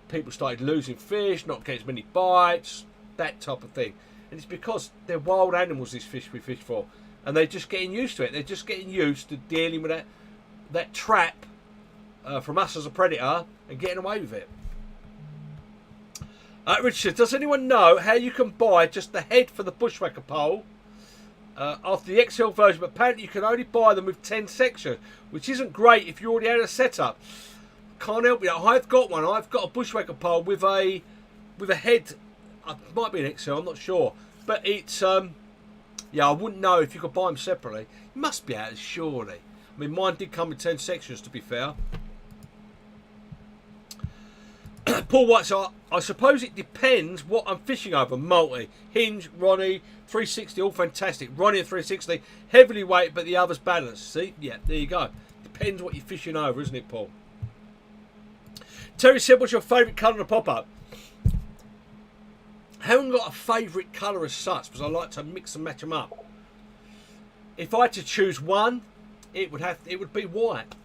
People started losing fish, not getting as many bites, that type of thing. And it's because they're wild animals, these fish we fish for. And they're just getting used to it. They're just getting used to dealing with that trap from us as a predator and getting away with it. Richard, does anyone know how you can buy just the head for the bushwhacker pole after the XL version, but apparently you can only buy them with 10 sections, which isn't great if you already had a setup. Can't help you. I've got one. I've got a bushwhacker pole with a head. It might be an XL, I'm not sure, but it's yeah, I wouldn't know if you could buy them separately. You must be able to, surely. I mean, mine did come with 10 sections, to be fair. Paul White, so I suppose it depends what I'm fishing over. Multi, hinge, Ronnie, 360, all fantastic. Ronnie at 360, heavily weighted, but the others balanced. See? Yeah, there you go. Depends what you're fishing over, isn't it, Paul? Terry said, what's your favourite colour in a pop-up? Haven't got a favourite colour as such, because I like to mix and match them up. If I had to choose one, it would be white.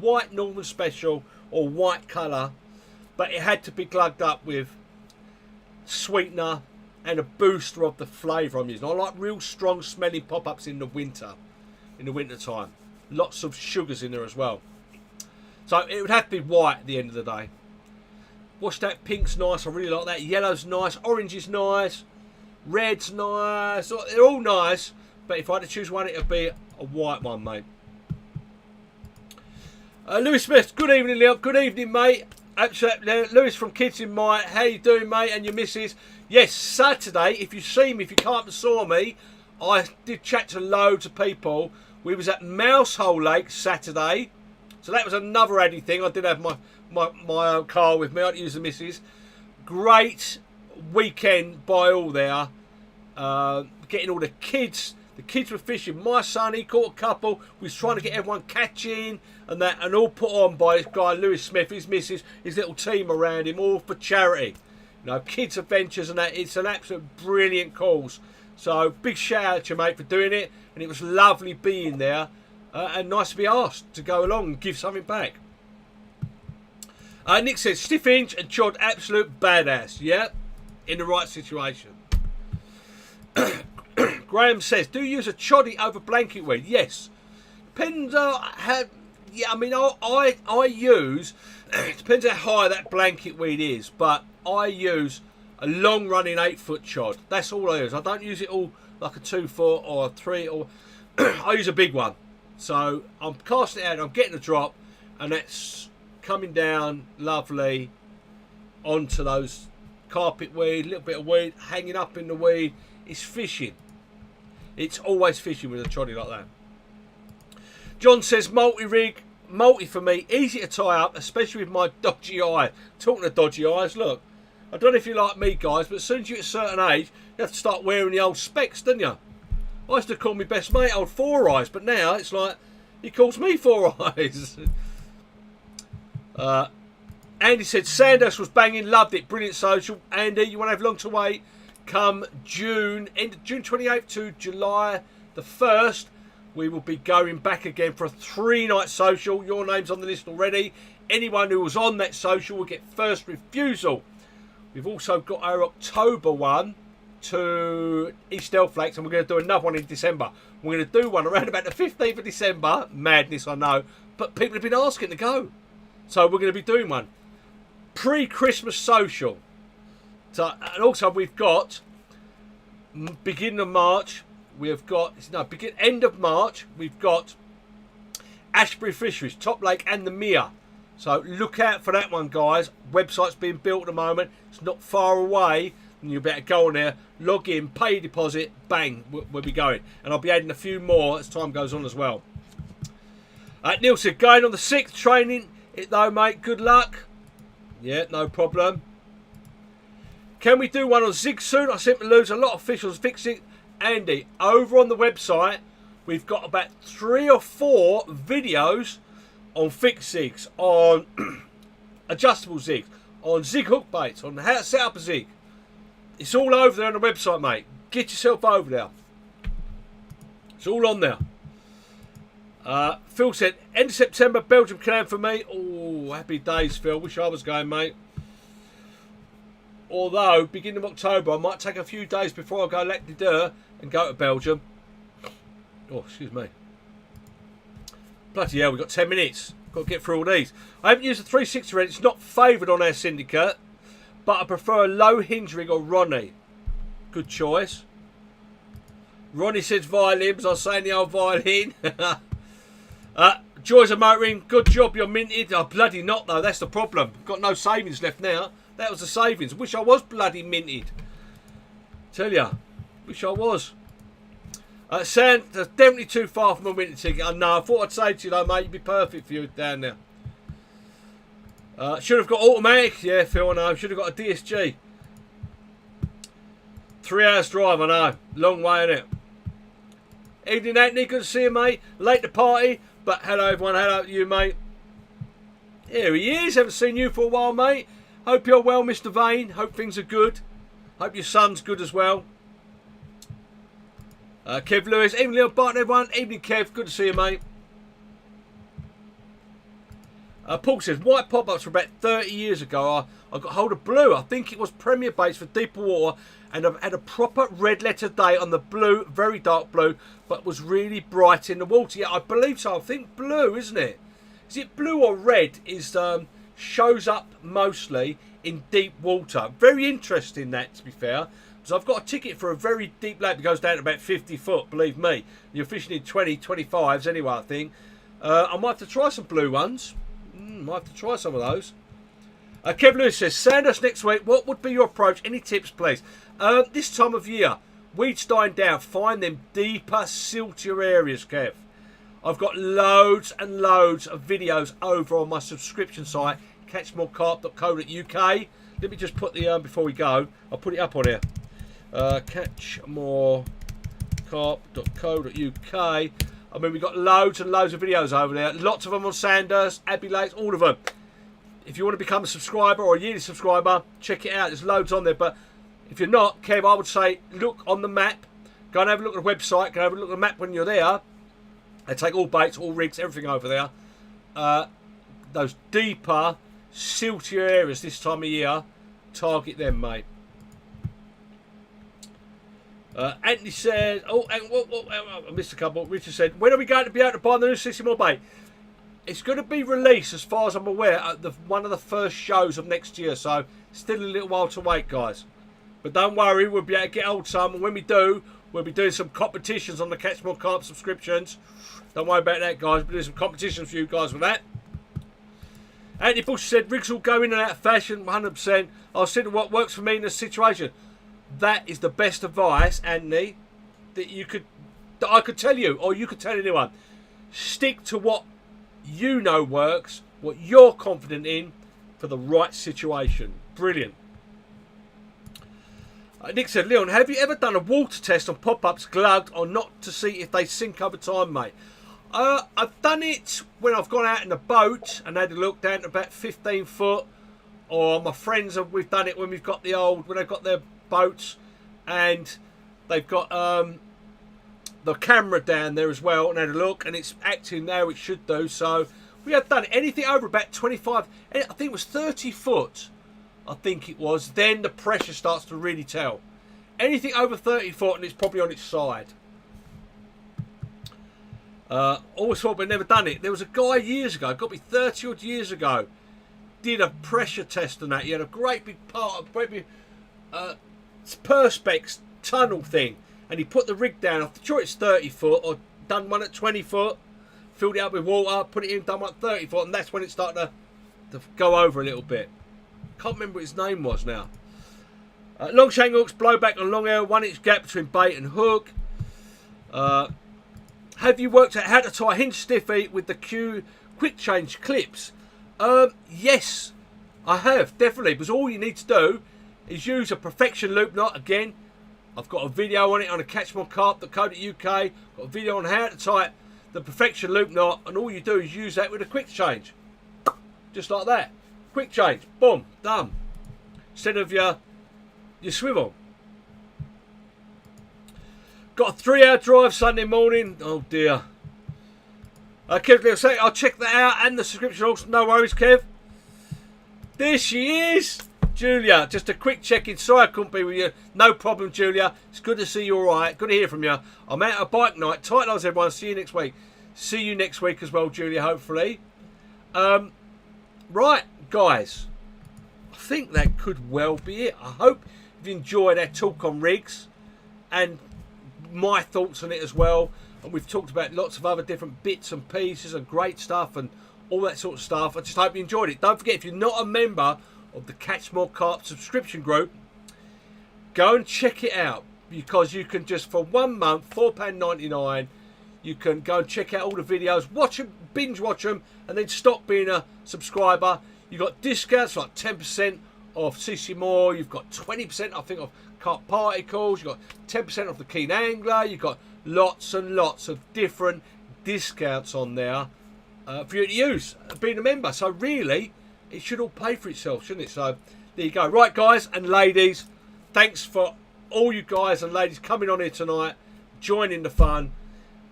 White Northern Special or white colour, but it had to be glugged up with sweetener and a booster of the flavour I'm using. I like real strong smelling pop-ups in the winter time. Lots of sugars in there as well. So it would have to be white at the end of the day. Watch that, pink's nice, I really like that. Yellow's nice, orange is nice, red's nice, they're all nice, but if I had to choose one, it would be a white one, mate. Lewis Smith, good evening, Leon. Good evening, mate. Absolutely. Lewis from Kids in Might. How you doing, mate? And your missus? Yes, Saturday, if you see me, if you can't saw me, I did chat to loads of people. We was at Mousehole Lake Saturday. So that was another addy thing. I did have my car with me. I had to use the missus. Great weekend by all there. Getting all the kids. The kids were fishing. My son, he caught a couple. We was trying to get everyone catching and that, and all put on by this guy Lewis Smith, his missus, his little team around him, all for charity. You know, kids adventures and that. It's an absolute brilliant cause. So big shout out to you, mate, for doing it. And it was lovely being there, and nice to be asked to go along and give something back. Nick says stiff hinge and chod, absolute badass. Yeah, in the right situation. Graham says, do you use a choddy over blanket weed? Yes. Depends yeah, I mean, I use, it depends how high that blanket weed is, but I use a long running 8-foot chod. That's all I use. I don't use it all like a 2-foot or a 3, or I use a big one. So I'm casting it out, I'm getting a drop, and that's coming down lovely onto those carpet weed, a little bit of weed, hanging up in the weed. It's fishing. It's always fishing with a choddy like that. John says multi-rig, multi for me, easy to tie up, especially with my dodgy eye. Talking of dodgy eyes, look, I don't know if you're like me, guys, but as soon as you get a certain age, you have to start wearing the old specs, don't you? I used to call my best mate old Four Eyes, but now it's like he calls me Four Eyes. Andy said Sandhurst was banging, loved it, brilliant social. Andy, you won't have long to wait. Come June, end of June 28th to July the 1st, we will be going back again for a 3-night social. Your name's on the list already. Anyone who was on that social will get first refusal. We've also got our October one to East Elf Lakes, and we're going to do another one in December. We're going to do one around about the 15th of December. Madness, I know, but people have been asking to go. So we're going to be doing one. Pre-Christmas social. So, and also we've got beginning of March, we've got end of March, we've got Ashbury Fisheries, Top Lake and the Mere. So look out for that one, guys. Website's being built at the moment. It's not far away, and you better go on there, log in, pay a deposit, bang, we'll be going. And I'll be adding a few more as time goes on as well. Neil said, going on the 6th, training it though, mate. Good luck. Yeah, no problem. Can we do one on Zig soon? I seem to lose a lot of fish on fixing. Andy, over on the website, we've got about 3 or 4 videos on fixed zigs, on adjustable zigs, on zig hook baits, on how to set up a zig. It's all over there on the website, mate. Get yourself over there. It's all on there. Phil said, end of September, Belgium Canal for me. Oh, happy days, Phil. Wish I was going, mate. Although, beginning of October, I might take a few days before I go Lac de Deux and go to Belgium. Oh, excuse me. Bloody hell, we've got 10 minutes. Got to get through all these. I haven't used the 360 red. It's not favoured on our syndicate, but I prefer a low hinge rig or Ronnie. Good choice. Ronnie says violins. I was saying the old violin. Joys of motoring. Good job, you're minted. Oh, bloody not, though. That's the problem. Got no savings left now. That was the savings. Wish I was bloody minted. Tell ya. Wish I was. Sand, that's definitely too far from a winter ticket. I know. I thought I'd say to you, though, mate, you'd be perfect for you down there. Should have got automatic. Yeah, Phil, I know. Should have got a DSG. 3 hours drive, I know. Long way, innit? Evening, Anthony. Good to see you, mate. Late to party, but hello, everyone. Hello to you, mate. Here he is. Haven't seen you for a while, mate. Hope you're well, Mr. Vane. Hope things are good. Hope your son's good as well. Kev Lewis. Evening, little Barton, everyone. Evening, Kev. Good to see you, mate. Paul says, white pop-ups from about 30 years ago. I got hold of blue. I think it was Premier base for deeper water. And I've had a proper red letter day on the blue. Very dark blue. But was really bright in the water. Yeah, I believe so. I think blue, isn't it? Is it blue or red? Is shows up mostly in deep water. Very interesting, that, to be fair. Because I've got a ticket for a very deep lake that goes down to about 50 foot, believe me. You're fishing in 20, 25s anyway, I think. I might have to try some blue ones. Might have to try some of those. Kevin Lewis says, sand us next week. What would be your approach? Any tips, please? This time of year, weeds dying down. Find them deeper, siltier areas, Kev. I've got loads and loads of videos over on my subscription site, catchmorecarp.co.uk. Let me just put the, before we go, I'll put it up on here. Catchmorecarp.co.uk. I mean, we've got loads and loads of videos over there. Lots of them on Sandhurst, Abbey Lakes, all of them. If you want to become a subscriber or a yearly subscriber, check it out. There's loads on there. But if you're not, Kev, I would say look on the map. Go and have a look at the website. Go and have a look at the map when you're there. They take all baits, all rigs, everything over there. Those deeper, siltier areas this time of year, target them, mate. Anthony said, I missed a couple. Richard said, when are we going to be able to buy the new 60 more bait? It's going to be released, as far as I'm aware, at one of the first shows of next year. So, still a little while to wait, guys. But don't worry, we'll be able to get hold of some. And when we do, we'll be doing some competitions on the Catch More Carp subscriptions. Don't worry about that, guys. We'll be doing some competitions for you guys with that. Anthony Bush said, rigs will go in and out of fashion, 100%. I'll see what works for me in this situation. That is the best advice, Anthony, that I could tell you, or you could tell anyone. Stick to what you know works, what you're confident in, for the right situation. Brilliant. Nick said, Leon, have you ever done a water test on pop-ups glugged or not to see if they sink over time, mate? I've done it when I've gone out in a boat and had a look down to about 15 foot. Or my friends, we've done it when we've got when they've got their boats and they've got the camera down there as well and had a look, and it's acting now it should do. So we have done it. Anything over about 25, I think it was 30 foot, I think it was, then the pressure starts to really tell. Anything over 30 foot and it's probably on its side. Always thought but never done it. There was a guy years ago, got me 30 odd years ago, did a pressure test on that. He had a great big perspex tunnel thing, and he put the rig down. I'm sure it's 30 foot, or done one at 20 foot, filled it up with water, put it in, done one at 30 foot, and that's when it started to go over a little bit. Can't remember what his name was now. Long shank hooks, blowback on long air, 1 inch gap between bait and hook. Have you worked out how to tie hinge stiffy with the Q quick change clips? Yes, I have, definitely, because all you need to do is use a perfection loop knot. Again, I've got a video on it on a catchmorecarp.co.uk. Got a video on how to tie the perfection loop knot, and all you do is use that with a quick change. Just like that. Quick change. Boom. Done. Instead of your swivel. Got a 3-hour drive Sunday morning. Oh dear. Kev, I'll check that out, and the subscription also. No worries, Kev. There she is. Julia, just a quick check-in. Sorry I couldn't be with you. No problem, Julia. It's good to see you all right. Good to hear from you. I'm out of bike night. Tight lines, everyone. See you next week. See you next week as well, Julia, hopefully. Right, guys. I think that could well be it. I hope you've enjoyed our talk on rigs and my thoughts on it as well. And we've talked about lots of other different bits and pieces and great stuff and all that sort of stuff. I just hope you enjoyed it. Don't forget, if you're not a member of the Catch More Carp subscription group, go and check it out, because you can just, for 1 month, £4.99, you can go and check out all the videos, watch them, binge watch them, and then stop being a subscriber. You've got discounts like 10% off CC More. You've got 20%, I think, of Carp Particles. You've got 10% off the Keen Angler. You've got lots and lots of different discounts on there for you to use, being a member. So really, it should all pay for itself, shouldn't it? So there you go. Right, guys and ladies, thanks for all you guys and ladies coming on here tonight, joining the fun.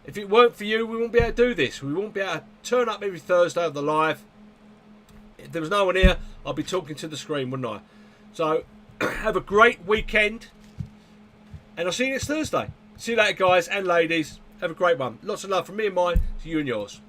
If it weren't for you, we wouldn't be able to do this. We wouldn't be able to turn up every Thursday of the live. If there was no one here, I'd be talking to the screen, wouldn't I? So have a great weekend, and I'll see you next Thursday. See you later, guys and ladies. Have a great one. Lots of love from me and mine to you and yours.